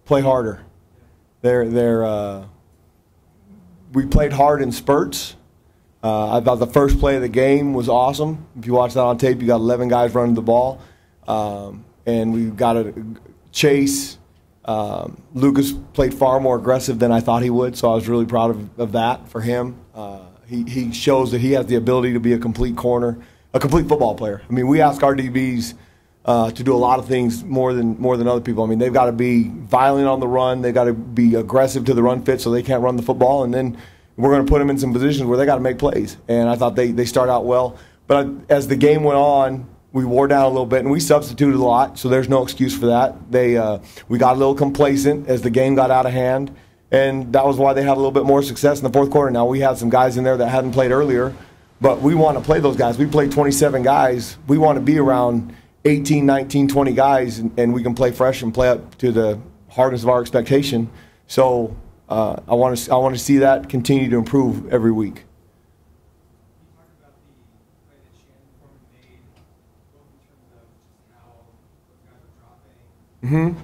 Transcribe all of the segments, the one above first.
play harder. We played hard in spurts. I thought the first play of the game was awesome. If you watch that on tape, you got 11 guys running the ball. And we got a chase. Lucas played far more aggressive than I thought he would, so I was really proud of that for him. He shows that he has the ability to be a complete corner, a complete football player. I mean, we ask our DBs to do a lot of things more than other people. I mean, they've got to be violent on the run. They've got to be aggressive to the run fit so they can't run the football. And then we're going to put them in some positions where they got to make plays. And I thought they start out well. But as the game went on, we wore down a little bit, and we substituted a lot, so there's no excuse for that. We got a little complacent as the game got out of hand, and that was why they had a little bit more success in the fourth quarter. Now, we had some guys in there that hadn't played earlier, but we want to play those guys. We played 27 guys. We want to be around 18, 19, 20 guys, and we can play fresh and play up to the hardness of our expectation. So I want to see that continue to improve every week. Mm-hmm.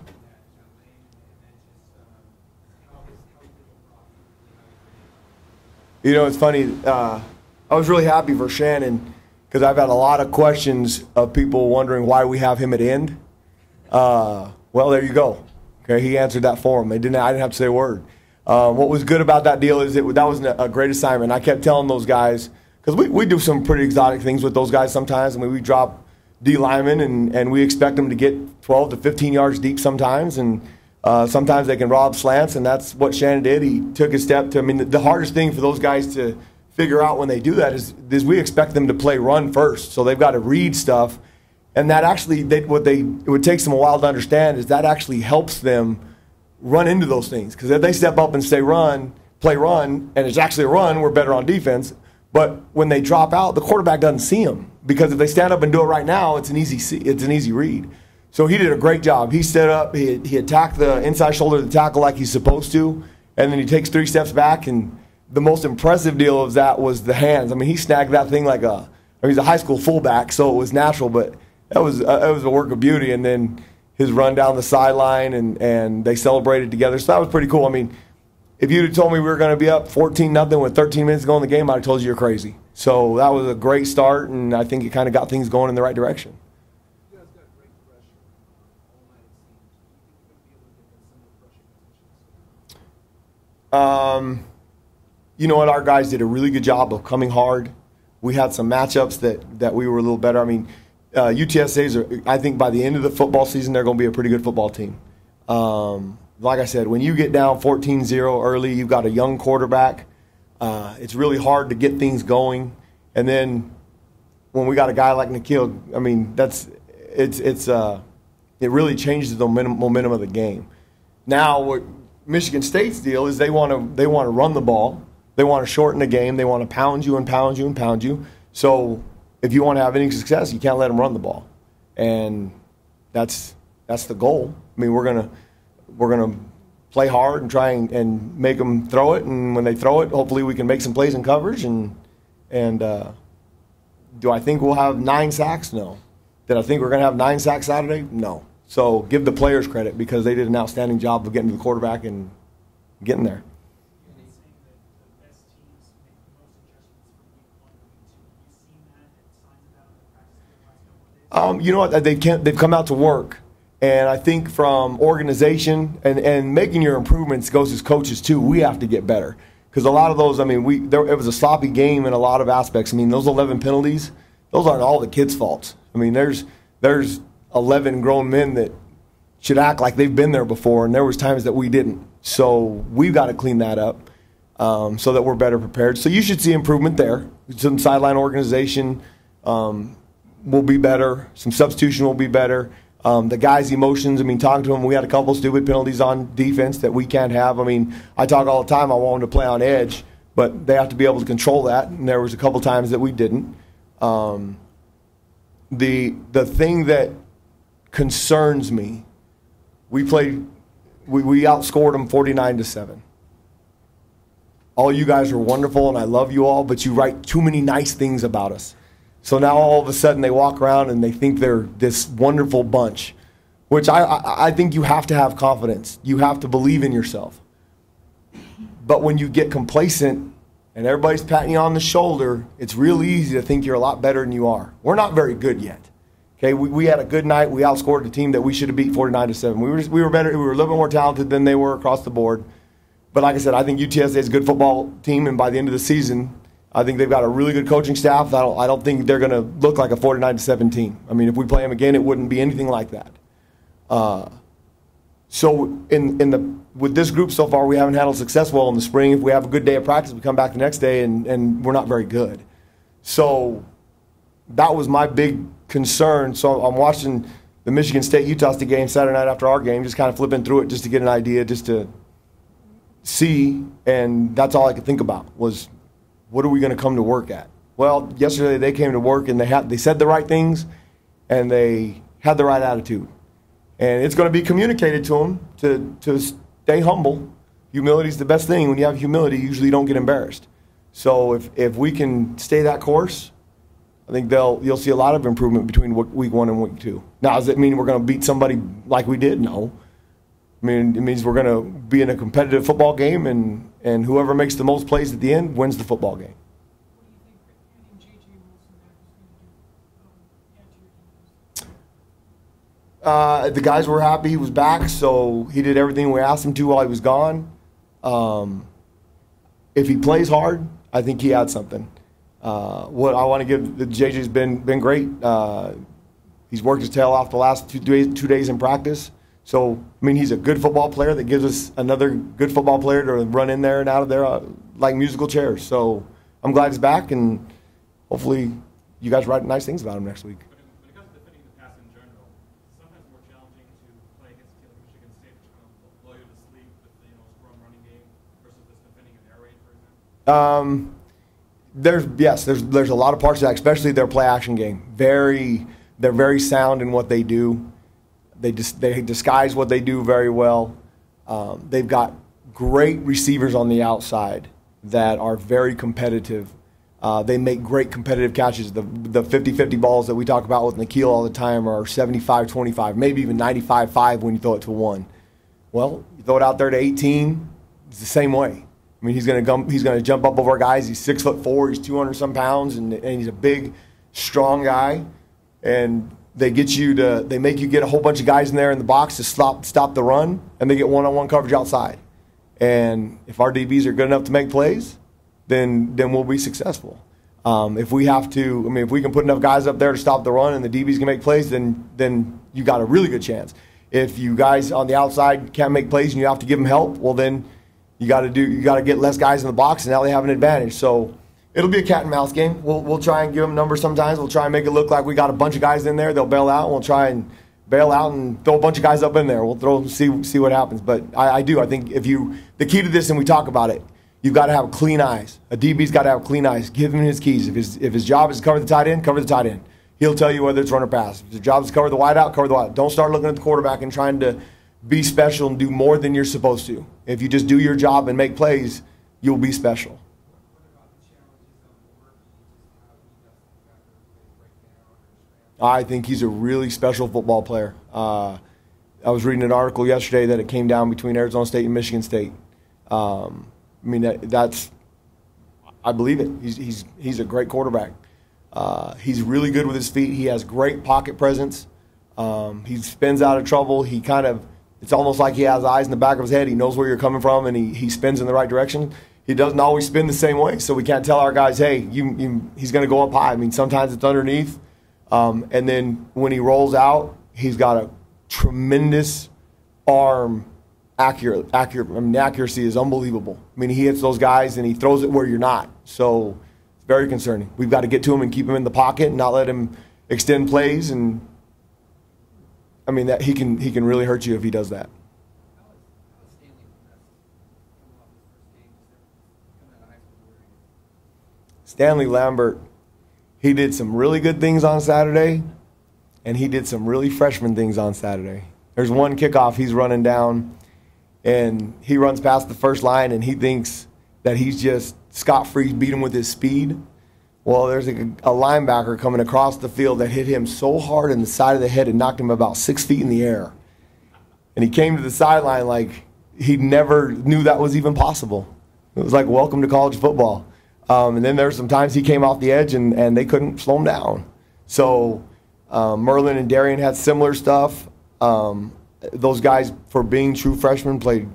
You know, it's funny. I was really happy for Shannon because I've had a lot of questions of people wondering why we have him at end. Well, there you go. Okay, he answered that for him. I didn't have to say a word. What was good about that deal is that was a great assignment. I kept telling those guys, because we do some pretty exotic things with those guys sometimes. I mean, we drop D linemen, and we expect them to get 12 to 15 yards deep sometimes, and sometimes they can rob slants, and that's what Shannon did. He took a step to, I mean, the hardest thing for those guys to figure out when they do that is we expect them to play run first, so they've got to read stuff, and that actually, it would take them a while to understand is that actually helps them run into those things, because if they step up and say play run, and it's actually a run, we're better on defense. But when they drop out, the quarterback doesn't see them, because if they stand up and do it right now, it's an easy read. So he did a great job. He stood up, he attacked the inside shoulder of the tackle like he's supposed to, and then he takes 3 steps back. And the most impressive deal of that was the hands. I mean, he snagged that thing like he's a high school fullback, so it was natural, but it was a work of beauty. And then his run down the sideline, and they celebrated together. So that was pretty cool. I mean, if you'd have told me we were going to be up 14-0 with 13 minutes to go in the game, I'd have told you you're crazy. So that was a great start, and I think it kind of got things going in the right direction. You guys got great pressure all night, it seems. Do you think you're going to be able to get some of the pressure positions? You know what? Our guys did a really good job of coming hard. We had some matchups that we were a little better. I mean, UTSA's I think by the end of the football season, they're going to be a pretty good football team. Like I said, when you get down 14-0 early, you've got a young quarterback. It's really hard to get things going. And then when we got a guy like Nikhil, I mean, it really changes the momentum of the game. Now, what Michigan State's deal is they want to run the ball. They want to shorten the game. They want to pound you and pound you and pound you. So if you want to have any success, you can't let them run the ball. And that's the goal. I mean, we're gonna play hard and try and make them throw it, and when they throw it, hopefully we can make some plays in coverage. And do I think we'll have 9 sacks? No. Did I think we're going to have 9 sacks Saturday? No. So give the players credit because they did an outstanding job of getting to the quarterback and getting there. You know what? They've come out to work. And I think from organization and making your improvements goes as coaches too. We have to get better because a lot of those. I mean, it was a sloppy game in a lot of aspects. I mean, those 11 penalties, those aren't all the kids' faults. I mean, there's 11 grown men that should act like they've been there before, and there was times that we didn't. So we've got to clean that up so that we're better prepared. So you should see improvement there. Some sideline organization will be better. Some substitution will be better. The guys' emotions, I mean, talking to them, we had a couple stupid penalties on defense that we can't have. I mean, I talk all the time, I want them to play on edge, but they have to be able to control that, and there was a couple times that we didn't. The thing that concerns me, we outscored them 49-7. All you guys are wonderful, and I love you all, but you write too many nice things about us. So now all of a sudden they walk around and they think they're this wonderful bunch. which I think you have to have confidence. You have to believe in yourself. But when you get complacent and everybody's patting you on the shoulder, it's real easy to think you're a lot better than you are. We're not very good yet. Okay, we had a good night. We outscored a team that we should have beat 49-7. We were better. We were a little bit more talented than they were across the board. But like I said, I think UTSA is a good football team, and by the end of the season, I think they've got a really good coaching staff. I don't think they're going to look like a 49-7 team. I mean, if we play them again, it wouldn't be anything like that. So with this group so far, we haven't handled success well in the spring. If we have a good day of practice, we come back the next day, and we're not very good. So that was my big concern. So I'm watching the Michigan State-Utah State game Saturday night after our game, just kind of flipping through it just to get an idea, just to see, and that's all I could think about was, what are we going to come to work at? Well, yesterday they came to work, and they said the right things, and they had the right attitude. And it's going to be communicated to them to stay humble. Humility is the best thing. When you have humility, you usually don't get embarrassed. So if we can stay that course, I think you'll see a lot of improvement between week 1 and week 2. Now, does it mean we're going to beat somebody like we did? No. I mean, it means we're going to be in a competitive football game, and whoever makes the most plays at the end wins the football game. What do you think J.J. Wilson is going to do? The guys were happy he was back, so he did everything we asked him to while he was gone. If he plays hard, I think he adds something. What I want to give JJ's been great. He's worked his tail off the last 2 days in practice. So, I mean, he's a good football player that gives us another good football player to run in there and out of there like musical chairs. So I'm glad he's back, and hopefully you guys write nice things about him next week. When it comes to defending the pass in general, it's sometimes more challenging to play against a team like Michigan State, which kind of blow you to sleep with the scrum running game versus just defending an air raid, for example. There's a lot of parts of that, especially their play action game. They're very sound in what they do. They disguise what they do very well. They've got great receivers on the outside that are very competitive. They make great competitive catches. The 50-50 balls that we talk about with Nikhil all the time are 75-25, maybe even 95-5 when you throw it to 1. Well, you throw it out there to 18, it's the same way. I mean, he's going to jump up over our guys. He's 6'4", he's 200-some pounds, and he's a big, strong guy. And they make you get a whole bunch of guys in there in the box to stop the run, and they get one-on-one coverage outside. And if our DBs are good enough to make plays, then we'll be successful. If we can put enough guys up there to stop the run and the DBs can make plays, then you got a really good chance. If you guys on the outside can't make plays and you have to give them help, well then you got to get less guys in the box, and now they have an advantage. So it'll be a cat and mouse game. We'll try and give them numbers sometimes. We'll try and make it look like we got a bunch of guys in there. They'll bail out, and we'll try and bail out and throw a bunch of guys up in there. We'll see what happens. But I think the key to this, and we talk about it, you've got to have clean eyes. A DB's got to have clean eyes. Give him his keys. If his job is to cover the tight end, cover the tight end. He'll tell you whether it's run or pass. If his job is to cover the wide out, cover the wide out. Don't start looking at the quarterback and trying to be special and do more than you're supposed to. If you just do your job and make plays, you'll be special. What about the challenges of the rookie, just how he doesn't got the breakdown or I think he's a really special football player. I was reading an article yesterday that it came down between Arizona State and Michigan State. I believe it. He's a great quarterback. He's really good with his feet. He has great pocket presence. He spins out of trouble. It's almost like he has eyes in the back of his head. He knows where you're coming from, and he spins in the right direction. He doesn't always spin the same way, so we can't tell our guys, hey, he's going to go up high. I mean, sometimes it's underneath. And then when he rolls out, he's got a tremendous arm accurate. I mean, the accuracy is unbelievable. I mean, he hits those guys, and he throws it where you're not. So it's very concerning. We've got to get to him and keep him in the pocket and not let him extend plays. And I mean, that he can really hurt you if he does that. How is Stanley coming off his first game, coming out of high school? Stanley Lambert, he did some really good things on Saturday, and he did some really freshman things on Saturday. There's one kickoff he's running down, and he runs past the first line, and he thinks that he's just scot-free beat him with his speed. Well, there's a linebacker coming across the field that hit him so hard in the side of the head and knocked him about 6 feet in the air. And he came to the sideline like he never knew that was even possible. It was like, welcome to college football. And then there's some times he came off the edge and they couldn't slow him down. So Merlin and Darian had similar stuff. Those guys, for being true freshmen, played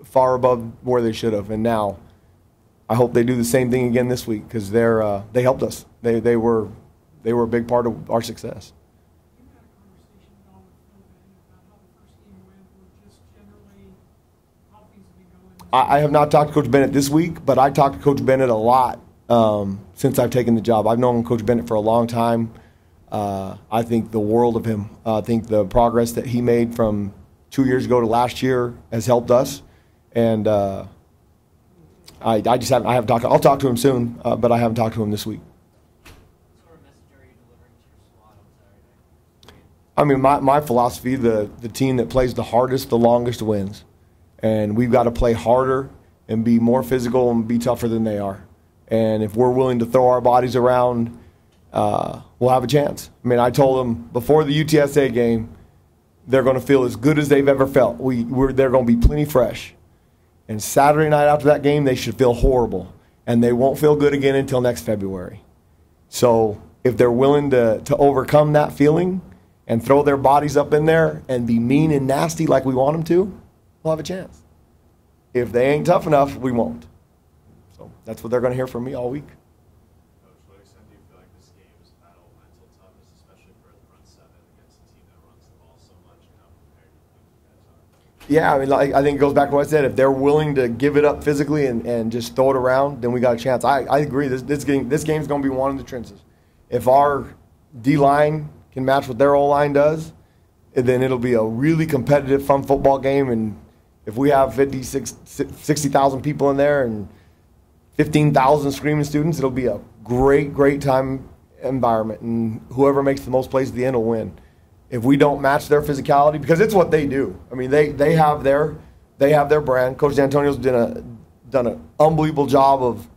far above where they should have. And now I hope they do the same thing again this week because they helped us. They were a big part of our success. You had a conversation at all with Phil Bennett about how the first game went, or just generally how things have been going? I have not talked to Coach Bennett this week, but I talked to Coach Bennett a lot since I've taken the job. I've known Coach Bennett for a long time. I think the world of him. I think the progress that he made from 2 years ago to last year has helped us. And I haven't talked. I'll talk to him soon, but I haven't talked to him this week. What sort of message are you delivering to your squad on Saturday? I mean, my philosophy: the team that plays the hardest, the longest wins, and we've got to play harder and be more physical and be tougher than they are. And if we're willing to throw our bodies around, we'll have a chance. I mean, I told them before the UTSA game, they're going to feel as good as they've ever felt. They're going to be plenty fresh. And Saturday night after that game, they should feel horrible. And they won't feel good again until next February. So if they're willing to overcome that feeling and throw their bodies up in there and be mean and nasty like we want them to, we'll have a chance. If they ain't tough enough, we won't. So that's what they're going to hear from me all week. Coach, to what extent do you feel like this game is a battle of mental toughness, especially for the front seven against a team that runs the ball so much and how prepared you think you guys are? Yeah, I mean, I think it goes back to what I said. If they're willing to give it up physically and just throw it around, then we got a chance. I agree. This game's going to be won in the trenches. If our D-line can match what their O-line does, then it'll be a really competitive, fun football game. And if we have 60,000 people in there and 15,000 screaming students, it'll be a great, great time environment. And whoever makes the most plays at the end will win. If we don't match their physicality, because it's what they do. I mean, they have their brand. Coach D'Antonio's done an unbelievable job of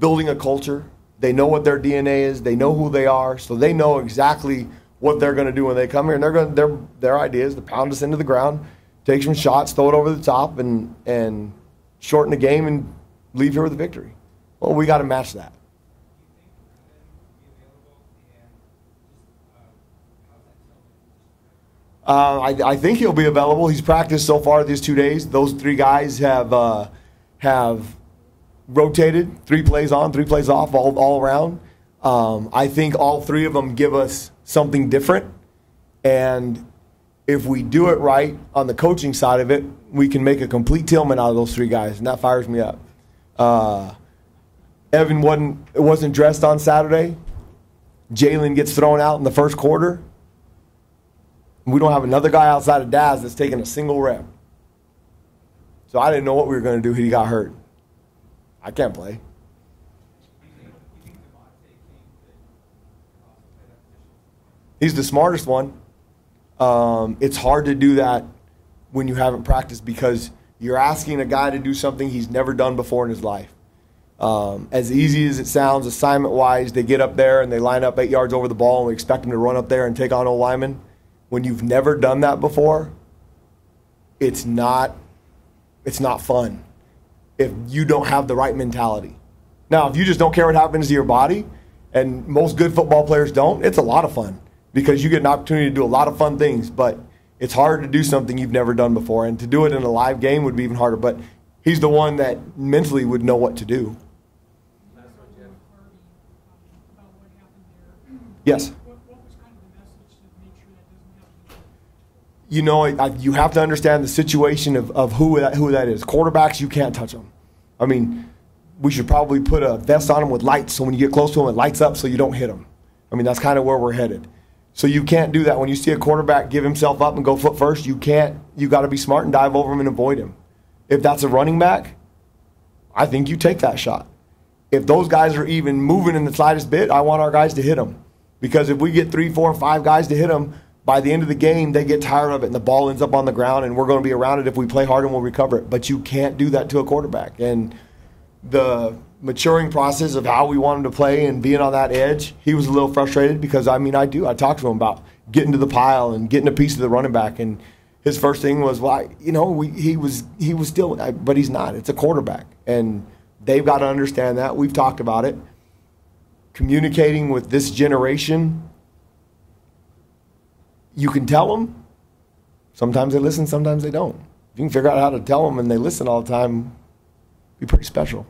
building a culture. They know what their DNA is. They know who they are. So they know exactly what they're going to do when they come here. And their idea is to pound us into the ground, take some shots, throw it over the top, and shorten the game and leave here with a victory. Well, we got to match that. I think he'll be available. He's practiced so far these 2 days. Those three guys have rotated 3 plays on, 3 plays off, all around. I think all 3 of them give us something different. And if we do it right on the coaching side of it, we can make a complete Tillman out of those 3 guys, and that fires me up. Evan wasn't dressed on Saturday. Jalen gets thrown out in the first quarter. We don't have another guy outside of Daz that's taking a single rep. So I didn't know what we were going to do. He got hurt. I can't play. He's the smartest one. It's hard to do that when you haven't practiced because you're asking a guy to do something he's never done before in his life. As easy as it sounds, assignment-wise, they get up there and they line up 8 yards over the ball and we expect them to run up there and take on O linemen. When you've never done that before, it's not fun if you don't have the right mentality. Now, if you just don't care what happens to your body, and most good football players don't, it's a lot of fun because you get an opportunity to do a lot of fun things, but it's hard to do something you've never done before, and to do it in a live game would be even harder, but he's the one that mentally would know what to do. Yes. You know, you have to understand the situation of who that is. Quarterbacks, you can't touch them. I mean, we should probably put a vest on them with lights so when you get close to them, it lights up so you don't hit them. I mean, that's kind of where we're headed. So you can't do that. When you see a quarterback give himself up and go foot first, you can't. You got to be smart and dive over him and avoid him. If that's a running back, I think you take that shot. If those guys are even moving in the slightest bit, I want our guys to hit them. Because if we get 3, 4, 5 guys to hit them, by the end of the game, they get tired of it and the ball ends up on the ground and we're going to be around it if we play hard and we'll recover it. But you can't do that to a quarterback. And the maturing process of how we want him to play and being on that edge, he was a little frustrated because, I mean, I talked to him about getting to the pile and getting a piece of the running back. And his first thing was, why, he was still, but he's not. It's a quarterback, and they've got to understand that. We've talked about it. Communicating with this generation, you can tell them. Sometimes they listen, sometimes they don't. If you can figure out how to tell them and they listen all the time, it'd be pretty special.